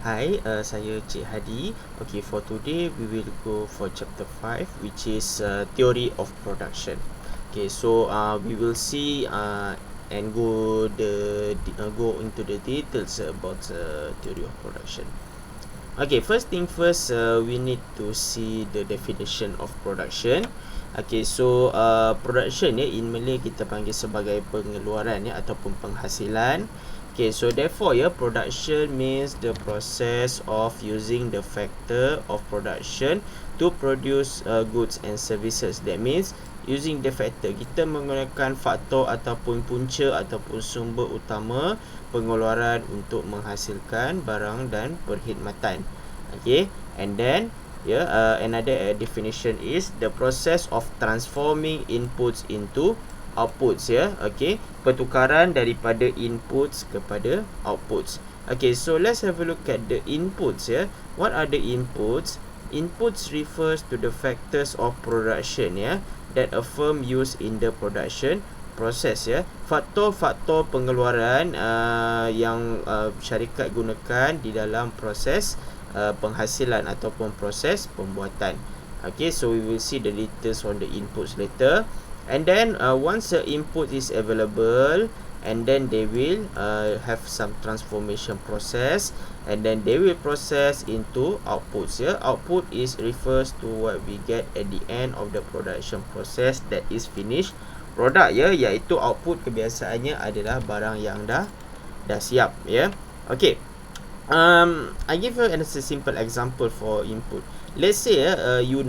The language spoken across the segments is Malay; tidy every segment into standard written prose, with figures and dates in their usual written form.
Hi, saya Cik Hadi. Okay, for today we will go for chapter 5, which is theory of production. Okay, so we will see and go into the details about theory of production. Okay, first thing first, we need to see the definition of production. Okay, so production in Malay kita panggil sebagai pengeluaran ataupun penghasilan. Okay, so therefore production means the process of using the factor of production to produce goods and services. That means using the factor, kita menggunakan faktor ataupun punca ataupun sumber utama pengeluaran untuk menghasilkan barang dan perkhidmatan. Okay, and then another definition is the process of transforming inputs into outputs. Okay, pertukaran daripada inputs kepada outputs. Okay, so let's have a look at the inputs. What are the inputs? Inputs refers to the factors of production that a firm use in the production process. Faktor-faktor pengeluaran yang syarikat gunakan di dalam proses penghasilan ataupun proses pembuatan. Okay, so we will see the details on the inputs later. And then once the input is available, and then they will have some transformation process, and then they will process into outputs. Output is refers to what we get at the end of the production process, that is finished product. Iaitu output kebiasaannya adalah barang yang dah siap. Okay, I give you a simple example for input. Let's say you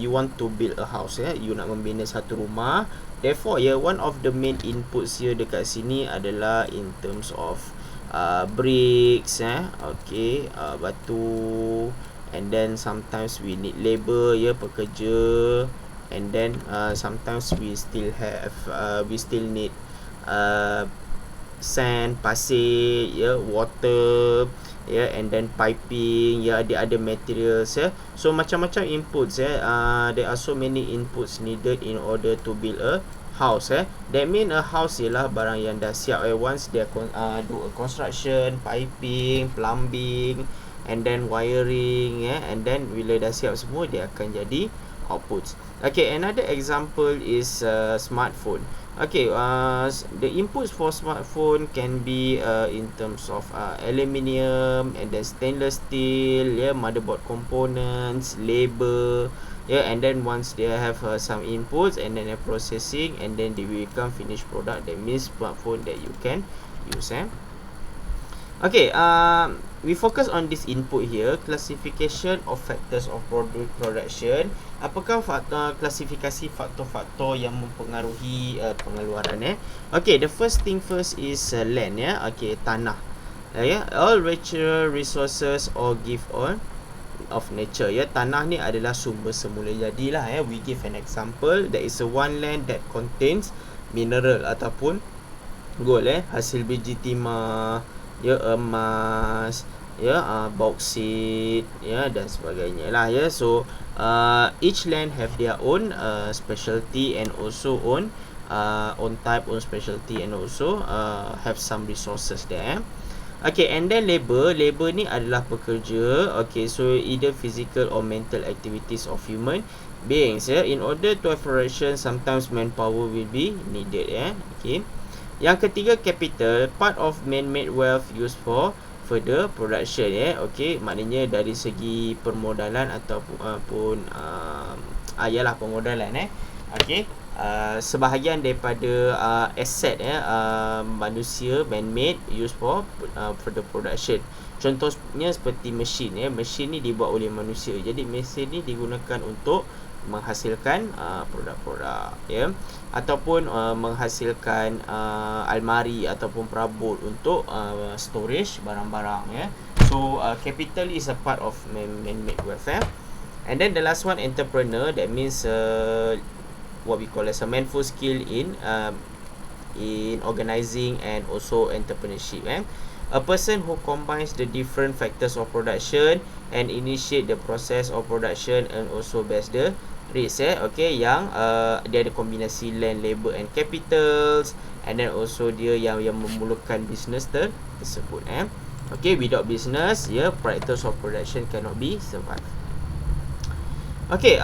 want to build a house. You nak membina satu rumah. Therefore one of the main inputs here dekat sini adalah in terms of bricks, okay, batu, and then sometimes we need labor, pekerja, and then sometimes we still need sand, pasir, water, and then piping, the other materials. So macam-macam inputs. There are so many inputs needed in order to build a house. That mean a house ialah barang yang dah siap. Once they do a construction, piping, plumbing, and then wiring, and then bila dah siap semua, dia akan jadi outputs. Okay, another example is smartphone. Okay, the inputs for smartphone can be in terms of aluminium, and then stainless steel, motherboard components, labor, and then once they have some inputs and then processing, and then they become finished product. That means smartphone that you can use. Okay, we focus on this input here, classification of factors of production. Apakah klasifikasi faktor-faktor yang mempengaruhi pengeluaran? Okay, the first thing first is land. Okay, tanah. All natural resources or gift of nature. Tanah ni adalah sumber semula jadilah. We give an example. There is one land that contains mineral ataupun gold. Hasil biji timah, emas, bauxite, dan sebagainya lah. So each land have their own specialty, and also own type, own specialty, and also have some resources there. Okay, and then labor ni adalah pekerja. Okay, so either physical or mental activities of human beings. In order to have production, sometimes manpower will be needed. Okay. Yang ketiga, capital, part of man-made wealth used for further production. Okay, maknanya dari segi permodalan ataupun permodalan. Okay, sebahagian daripada aset manusia, man-made, used for further production. Contohnya seperti mesin. Mesin ni dibuat oleh manusia, jadi mesin ni digunakan untuk menghasilkan produk-produk, ataupun menghasilkan almari ataupun perabot untuk storage barang-barang. So capital is a part of man-made wealth. And then the last one, entrepreneur. That means what we call as a manful skill in organizing and also entrepreneurship. A person who combines the different factors of production and initiate the process of production and also bears the risk. Okay, yang dia ada kombinasi land, labor, and capitals, and then also dia yang memulakan business tersebut. Okay, without business, practice of production cannot be survived. Okay,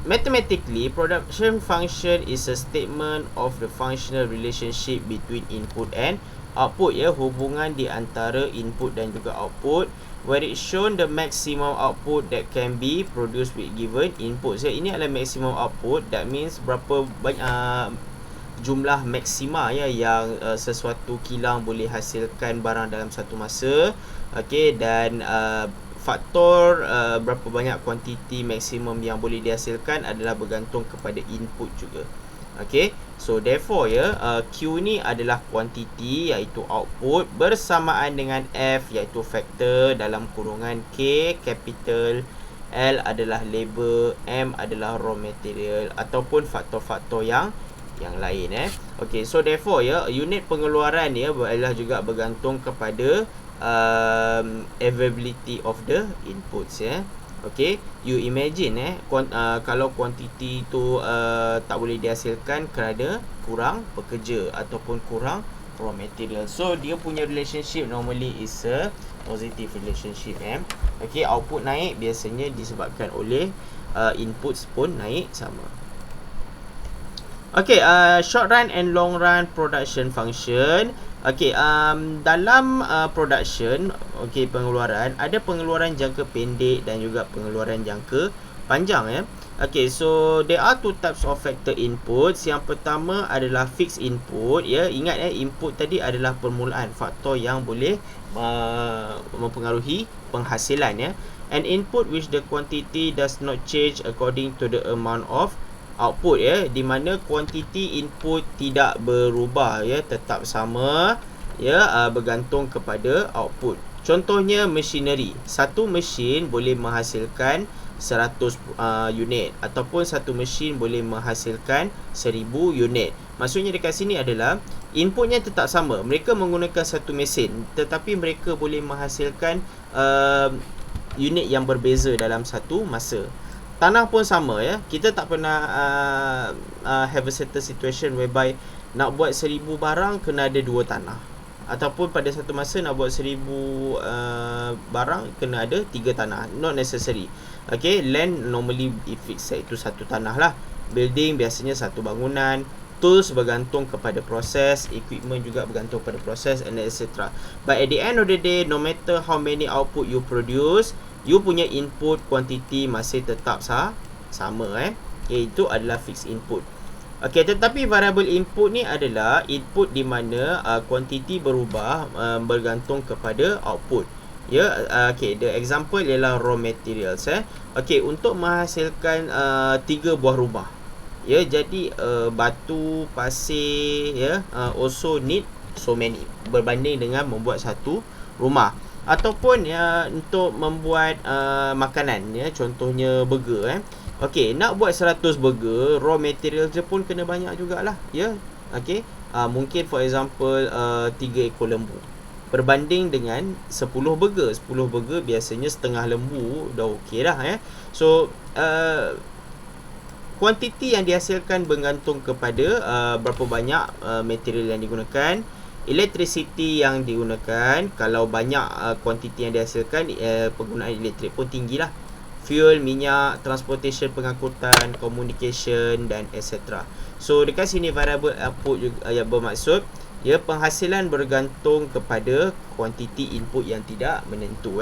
mathematically, production function is a statement of the functional relationship between input and output, hubungan di antara input dan juga output, where it shown the maximum output that can be produced with given input. So, ini adalah maximum output, that means berapa banyak jumlah maksima yang sesuatu kilang boleh hasilkan barang dalam satu masa. Okay, dan faktor berapa banyak kuantiti maksimum yang boleh dihasilkan adalah bergantung kepada input juga. Okay, so therefore Q ni adalah kuantiti iaitu output bersamaan dengan F iaitu faktor dalam kurungan K capital, L adalah labor, M adalah raw material ataupun faktor-faktor yang lain. Okay, so therefore unit pengeluaran adalah juga bergantung kepada availability of the inputs. Okay, you imagine kalau kuantiti tu tak boleh dihasilkan kerana kurang pekerja ataupun kurang raw material. So dia punya relationship normally is a positive relationship. Okay, output naik biasanya disebabkan oleh inputs pun naik sama. Okay, short run and long run production function. Okay, dalam production, okay, pengeluaran, ada pengeluaran jangka pendek dan juga pengeluaran jangka panjang. Okay, so there are two types of factor inputs. Yang pertama adalah fixed input. Ingat input tadi adalah permulaan, faktor yang boleh mempengaruhi penghasilan. An input which the quantity does not change according to the amount of output, di mana kuantiti input tidak berubah, tetap sama, bergantung kepada output. Contohnya machinery. Satu mesin boleh menghasilkan 100 unit ataupun satu mesin boleh menghasilkan 1000 unit. Maksudnya dekat sini adalah inputnya tetap sama. Mereka menggunakan satu mesin tetapi mereka boleh menghasilkan unit yang berbeza dalam satu masa. Tanah pun sama, kita tak pernah have a certain situation whereby nak buat 1000 barang kena ada 2 tanah, ataupun pada satu masa nak buat 1000 barang kena ada 3 tanah. Not necessary. Okay, land normally fix itu satu tanah lah. Building biasanya satu bangunan. Tools bergantung kepada proses, equipment juga bergantung pada proses, and etc. But at the end of the day, no matter how many output you produce, you punya input quantity masih tetap sama. Okay, itu adalah fixed input. Okay, tetapi variable input ni adalah input di mana quantity berubah bergantung kepada output. Okay, the example ialah raw materials. Okay, untuk menghasilkan 3 buah rumah, jadi batu, pasir, also need so many, berbanding dengan membuat satu rumah. Ataupun untuk membuat makanan, contohnya burger. Okay, nak buat 100 burger, raw material je pun kena banyak jugalah. Okay, mungkin for example 3 ekor lembu berbanding dengan 10 burger. 10 burger biasanya setengah lembu dah okey dah. So kuantiti yang dihasilkan bergantung kepada berapa banyak material yang digunakan, electricity yang digunakan. Kalau banyak kuantiti yang dihasilkan, penggunaan elektrik pun tinggilah. Fuel, minyak, transportation, pengangkutan, communication dan etc. So dekat sini variable output juga yang bermaksud penghasilan bergantung kepada kuantiti input yang tidak menentu.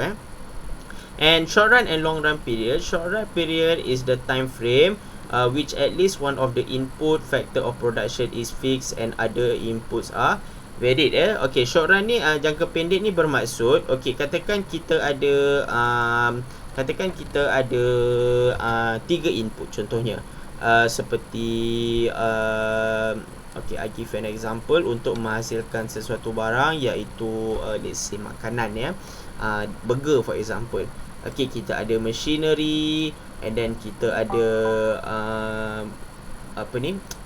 And short run and long run period. Short run period is the time frame which at least one of the input factor of production is fixed and other inputs are varied. Okay, short run ni jangka pendek ni bermaksud, okay, katakan kita ada 3 input contohnya, seperti okay, I give an example untuk menghasilkan sesuatu barang iaitu let's say makanan, burger for example. Okay, kita ada machinery, and then kita ada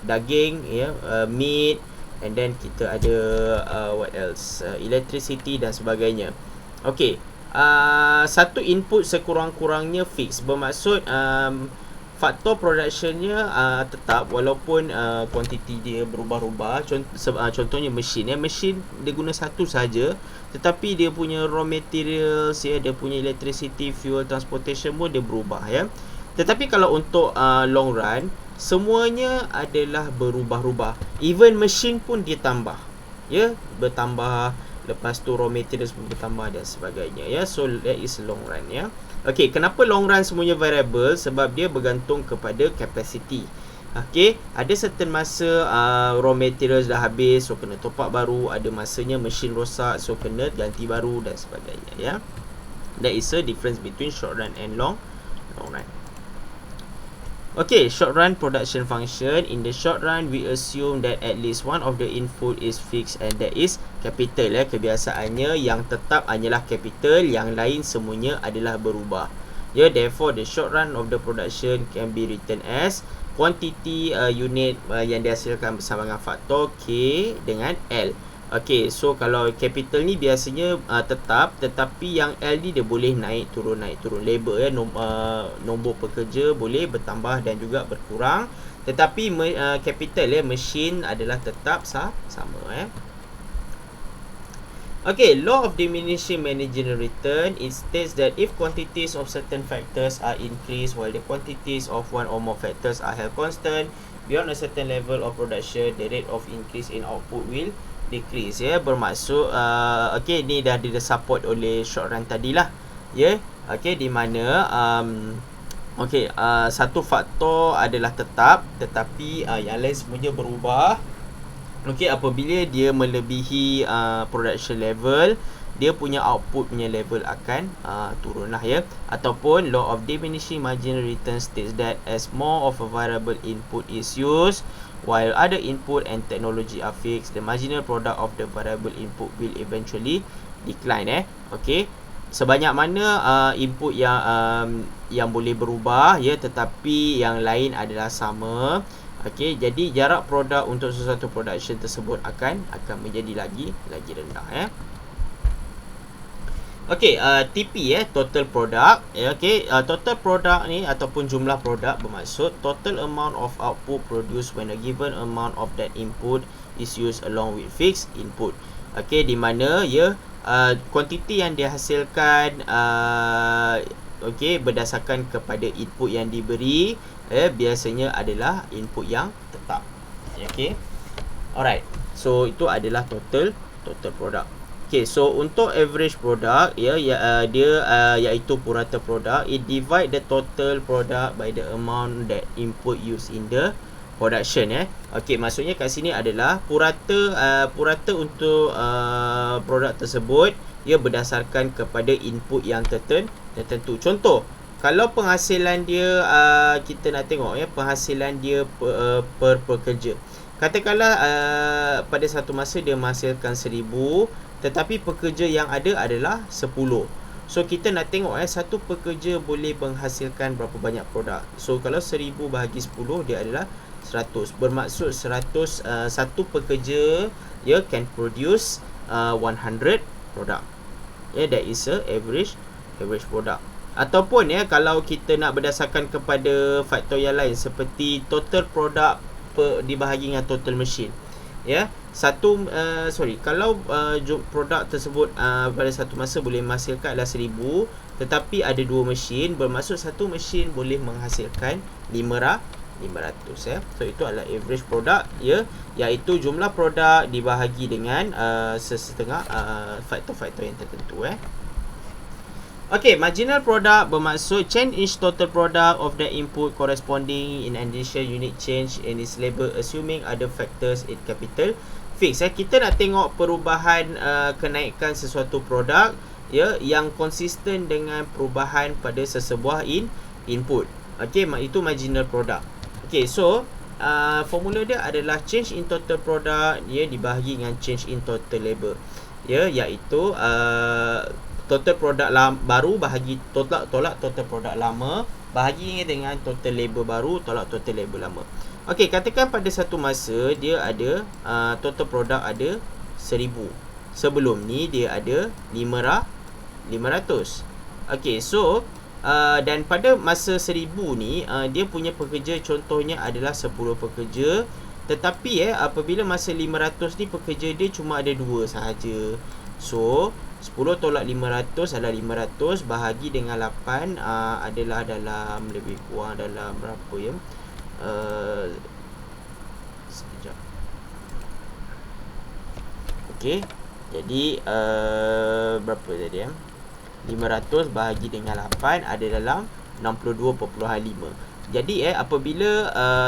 daging, meat, and then kita ada what else, electricity dan sebagainya. Okay, satu input sekurang-kurangnya fix, bermaksud faktor productionnya tetap walaupun kuantiti dia berubah-ubah. Contohnya mesin mesin dia guna satu saja, tetapi dia punya raw materials dia punya electricity, fuel, transportation pun dia berubah Tetapi kalau untuk long run, semuanya adalah berubah-ubah. Even mesin pun dia tambah bertambah, lepas tu raw materials pun bertambah dan sebagainya So that is long run Okey, kenapa long run semuanya variable? Sebab dia bergantung kepada capacity. Okey, ada certain masa raw materials dah habis, so kena top up baru. Ada masanya mesin rosak, so kena ganti baru dan sebagainya That is a difference between short run and long run. Okay, short run production function. In the short run, we assume that at least one of the input is fixed and that is capital Kebiasaannya yang tetap hanyalah capital, yang lain semuanya adalah berubah Therefore, the short run of the production can be written as quantity unit yang dihasilkan bersama dengan faktor K dengan L. Okay, so kalau capital ni biasanya tetap, tetapi yang L ni dia boleh naik turun. Labor nombor pekerja boleh bertambah dan juga berkurang. Tetapi capital mesin adalah tetap sama Okay, law of diminishing marginal return, it states that if quantities of certain factors are increased while the quantities of one or more factors are held constant, beyond a certain level of production, the rate of increase in output will decrease bermaksud okey, ni dah support oleh short run tadilah okey, di mana okey, satu faktor adalah tetap, tetapi yang lain semuanya berubah. Okey, apabila dia melebihi production level, dia punya output punya level akan turunlah ataupun law of diminishing marginal return states that as more of a variable input is used while other input and technology are fixed, the marginal product of the variable input will eventually decline Okey, sebanyak mana input yang boleh berubah tetapi yang lain adalah sama. Okey, jadi jarak produk untuk sesuatu production tersebut akan menjadi lagi rendah Okey, TP total product okey, total product ni ataupun jumlah produk bermaksud total amount of output produced when a given amount of that input is used along with fixed input. Okey, di mana kuantiti yang dihasilkan okey, berdasarkan kepada input yang diberi biasanya adalah input yang tetap. Okey. Alright. So itu adalah total product. Okay, so untuk average product dia iaitu purata product, it divide the total product by the amount that input used in the production Okey, maksudnya kat sini adalah purata untuk produk tersebut berdasarkan kepada input yang tertentu. Contoh, kalau penghasilan dia kita nak tengok penghasilan dia per pekerja. Katakanlah pada satu masa dia menghasilkan 1000, tetapi pekerja yang ada adalah 10. So kita nak tengok satu pekerja boleh menghasilkan berapa banyak produk. So kalau 1000 bahagi 10 dia adalah 100. Bermaksud 100 satu pekerja can produce 100 produk. That is a average product. Ataupun kalau kita nak berdasarkan kepada faktor yang lain seperti total product dibahagi dengan total machine kalau produk tersebut pada satu masa boleh menghasilkan adalah 1000, tetapi ada dua mesin, bermaksud satu mesin boleh menghasilkan 500 So itu adalah average product iaitu jumlah produk dibahagi dengan sesetengah faktor-faktor yang tertentu Okay, marginal product bermaksud change in total product of the input corresponding in addition unit change in its label assuming other factors in capital fix. Kita nak tengok perubahan kenaikan sesuatu produk yang konsisten dengan perubahan pada sesebuah input. Okey, itu marginal product. Okey, so formula dia adalah change in total product dibahagi dengan change in total labor. Iaitu total produk baru bahagi tolak total produk lama, bahagi dengan total labor baru tolak total labor lama. Okey, katakan pada satu masa dia ada total produk ada 1000. Sebelum ni dia ada 500. Okey, so Dan pada masa 1000 ni dia punya pekerja contohnya adalah 10 pekerja. Tetapi apabila masa 500 ni pekerja dia cuma ada 2 sahaja. So 10 tolak 500 adalah 500 bahagi dengan 8 adalah dalam lebih kurang dalam berapa ya? Sekejap. Okey. Jadi berapa tadi ya? 500 bahagi dengan 8 ada dalam 62.5. Jadi apabila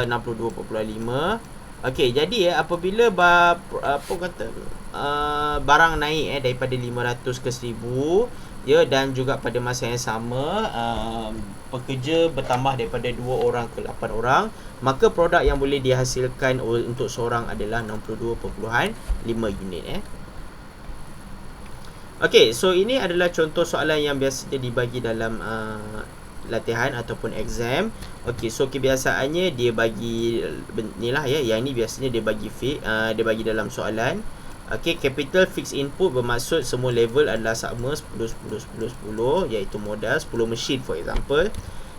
62.5. Okey, jadi apabila barang naik daripada 500 ke 1000 ya, dan juga pada masa yang sama pekerja bertambah daripada 2 orang ke 8 orang, maka produk yang boleh dihasilkan untuk seorang adalah 62.5 unit Okey, so ini adalah contoh soalan yang biasanya dibagi dalam latihan ataupun exam. Okey, so kebiasaannya dia bagi ni lah ya. Yang ni biasanya dia bagi dia bagi dalam soalan. Okey, capital fixed input bermaksud semua level adalah sama 10 10 10 10 iaitu modal 10 mesin for example.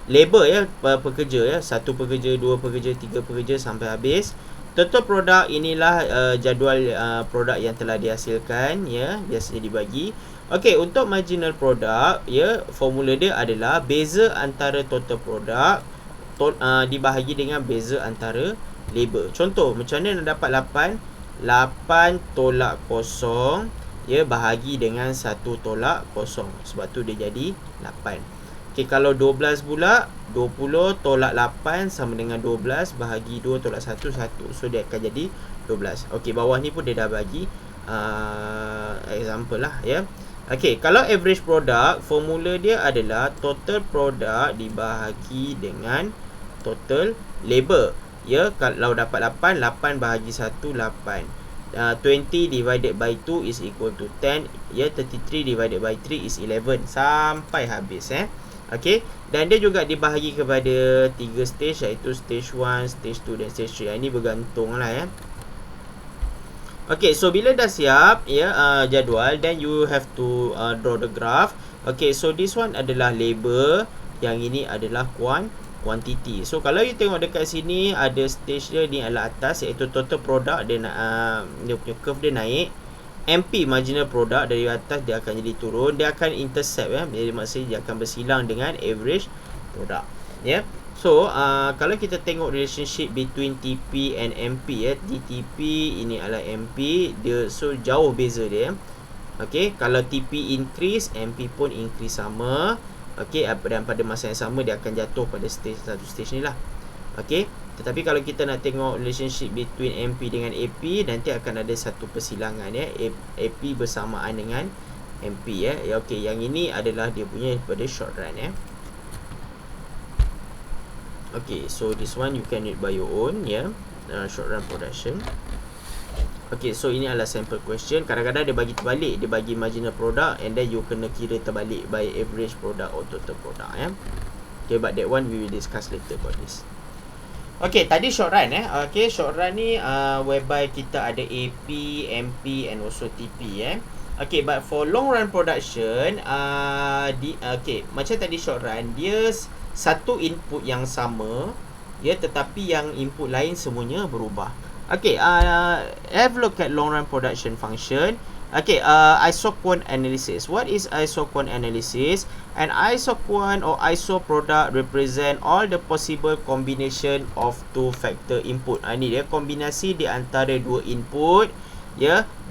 Labor ya, pekerja ya, 1 pekerja, 2 pekerja, 3 pekerja sampai habis. Total produk inilah jadual produk yang telah dihasilkan ya, biasanya dibagi. Okey, untuk marginal product ya, formula dia adalah beza antara total produk dibahagi dengan beza antara labor. Contoh, macam mana nak dapat 8? 8 tolak 0 ya, bahagi dengan 1 tolak 0. Sebab tu dia jadi 8. Okey, kalau 12 pula, 20 tolak 8 sama dengan 12 bahagi 2 tolak 1, 1. So dia akan jadi 12. Okey, bawah ni pun dia dah bagi example lah ya. Okey, kalau average product, formula dia adalah total product dibahagi dengan total labor. Ya, kalau dapat 8, 8 bahagi 1, 8. 20 divided by 2 is equal to 10. Ya, 33 divided by 3 is 11. Sampai habis Okey, dan dia juga dibahagi kepada 3 stage, iaitu stage 1, stage 2 dan stage 3. Ini bergantung lah ya. Okay, so bila dah siap jadual, then you have to draw the graph. Okay, so this one adalah labor, yang ini adalah quantity. So kalau you tengok dekat sini, ada stage dia ni adalah atas, iaitu total product. Dia punya curve dia naik. MP marginal product dari atas dia akan jadi turun, dia akan intercept jadi maksudnya dia akan bersilang dengan average product So kalau kita tengok relationship between TP and MP TP ini adalah MP dia, so jauh beza dia. Okey, kalau TP increase, MP pun increase sama. Okey, dan pada masa yang sama dia akan jatuh pada satu stage ni lah. Okey, tetapi kalau kita nak tengok relationship between MP dengan AP, nanti akan ada satu persilangan AP bersamaan dengan MP Okey, yang ini adalah dia punya pada short run Okay, so this one you can read by your own short run production. Okay, so ini adalah sample question. Kadang-kadang dia bagi terbalik, dia bagi marginal product, and then you kena kira terbalik by average product or total product Okay, but that one we will discuss later about this. Okay, tadi short run Okay, short run ni whereby kita ada AP, MP and also TP Okay, but for long run production okay, macam tadi short run, dia satu input yang sama tetapi yang input lain semuanya berubah. Okay, have a look at long run production function. Okay, isoquant analysis. What is isoquant analysis? An isoquant or iso product represent all the possible combination of two factor input. Ini dia kombinasi di antara dua input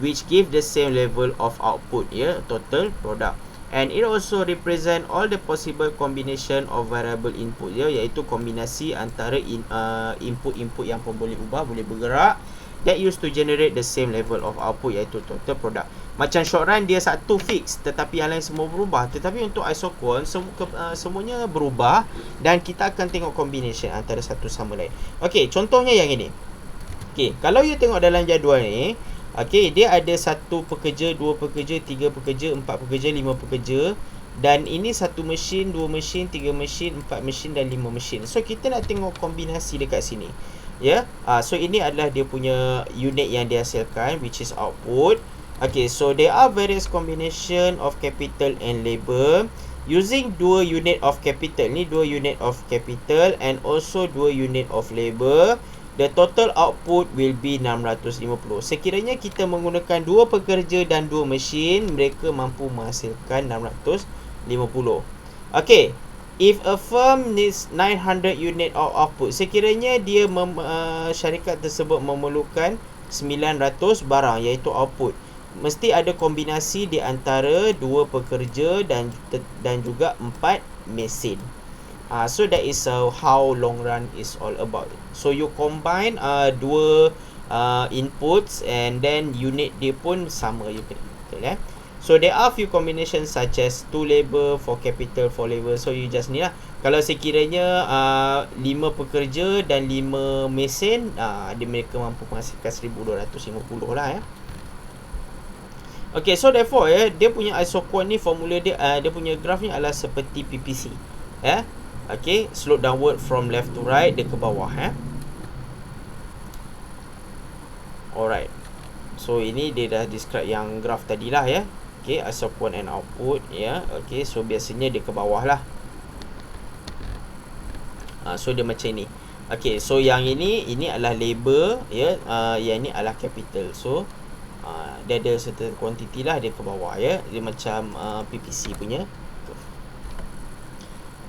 which give the same level of output total product. And it also represent all the possible combination of variable input iaitu kombinasi antara input-input yang pun boleh ubah, boleh bergerak, that used to generate the same level of output iaitu total product. Macam short run dia satu fix tetapi yang lain semua berubah. Tetapi untuk isoquant semuanya berubah dan kita akan tengok combination antara satu sama lain. Okey, contohnya yang ini. Okey, kalau you tengok dalam jadual ni, okey, dia ada satu pekerja, dua pekerja, tiga pekerja, empat pekerja, lima pekerja, dan ini satu mesin, dua mesin, tiga mesin, empat mesin dan lima mesin. So kita nak tengok kombinasi dekat sini. So ini adalah dia punya unit yang dihasilkan, which is output. Okay, so there are various combination of capital and labor using 2 unit of capital. Ni 2 unit of capital and also 2 unit of labor. The total output will be 650. Sekiranya kita menggunakan 2 pekerja dan 2 mesin, mereka mampu menghasilkan 650. Okay, if a firm needs 900 unit of output, sekiranya dia syarikat tersebut memerlukan 900 barang iaitu output, mesti ada kombinasi di antara 2 pekerja dan juga 4 mesin. So that is how long run is all about. So you combine 2 inputs and then unit dia pun sama juga. Betul. So there are few combinations such as 2 labor, 4 capital, 4 labor. So you just ni lah. Kalau sekiranya 5 pekerja dan 5 mesin, mereka mampu menghasilkan 1250 lah. Okay, so therefore dia punya isoquant ni, formula dia punya graph ni adalah seperti PPC. Okay, slope downward from left to right, dia ke bawah. Alright. So ini dia dah describe yang graph tadilah Okay, isoquant and output Okay, so biasanya dia ke bawah lah. So dia macam ni. Okay, so yang ini adalah labor yang ni adalah capital. So dia ada certain quantity lah, dia ke bawah dia macam PPC punya.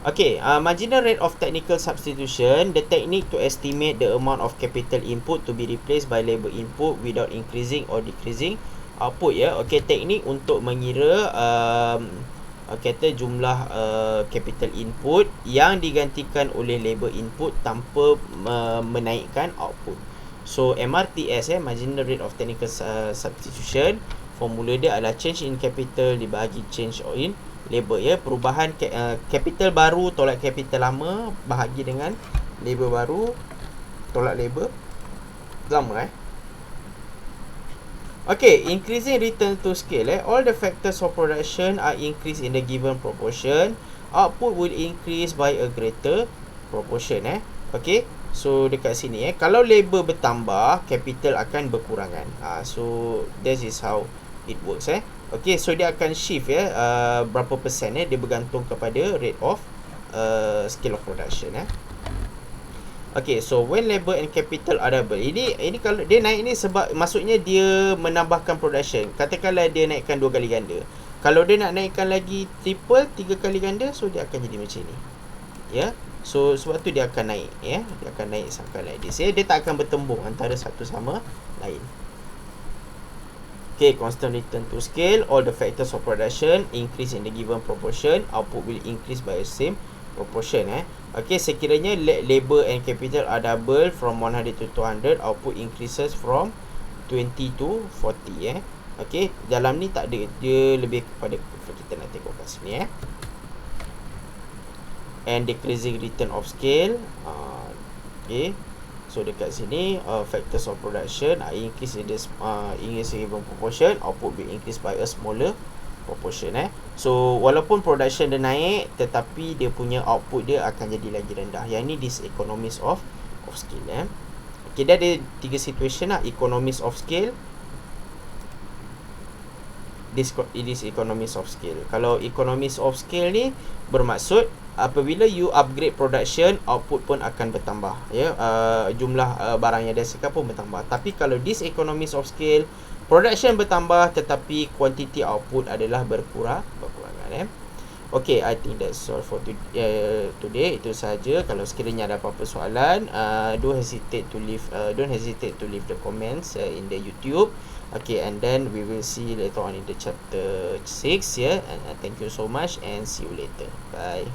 Okay, marginal rate of technical substitution, the technique to estimate the amount of capital input to be replaced by labor input without increasing or decreasing output. Okay, teknik untuk mengira kata jumlah capital input yang digantikan oleh labor input tanpa menaikkan output. So MRTS marginal rate of technical substitution, formula dia adalah change in capital dibahagi change in labor. Perubahan capital baru tolak capital lama bahagi dengan labor baru tolak labor lama. Okay, increasing return to scale. All the factors of production are increased in the given proportion. Output will increase by a greater proportion. Okay, so dekat sini kalau labor bertambah, capital akan berkurangan. So this is how it works. Okay, so dia akan shift berapa persen dia bergantung kepada rate of scale of production. Okay, so when labor and capital are double, ini kalau dia naik ni sebab maksudnya dia menambahkan production. Katakanlah dia naikkan 2 kali ganda. Kalau dia nak naikkan lagi triple 3 kali ganda, so dia akan jadi macam ni. So sebab tu dia akan naik. Dia akan naik sampai like this. Dia tak akan bertembung antara satu sama lain. Okay, constant return to scale. All the factors of production increase in the given proportion. Output will increase by the same proportion. Okay, sekiranya labor and capital are double from 100 to 200, output increases from 20 to 40. Okay, dalam ni tak ada, dia lebih kepada kita nak tengok kat sini. And decreasing return of scale. Okay, so dekat sini factors of production increase in this increase in given proportion, output will increase by a smaller proportion. So walaupun production dia naik, tetapi dia punya output dia akan jadi lagi rendah. Yang ni diseconomies of scale. Okay, dia ada 3 situation lah. Economies of scale, diseconomies of scale. Kalau economies of scale ni bermaksud apabila you upgrade production, output pun akan bertambah. Jumlah barang yang dihasilkan pun bertambah. Tapi kalau diseconomies of scale, production bertambah tetapi quantity output adalah berkurangan. Okay, I think that's all for today. Itu saja. Kalau sekiranya ada apa-apa soalan, don't hesitate to leave the comments in the YouTube. Okay, and then we will see later on in the chapter 6. And thank you so much and see you later. Bye.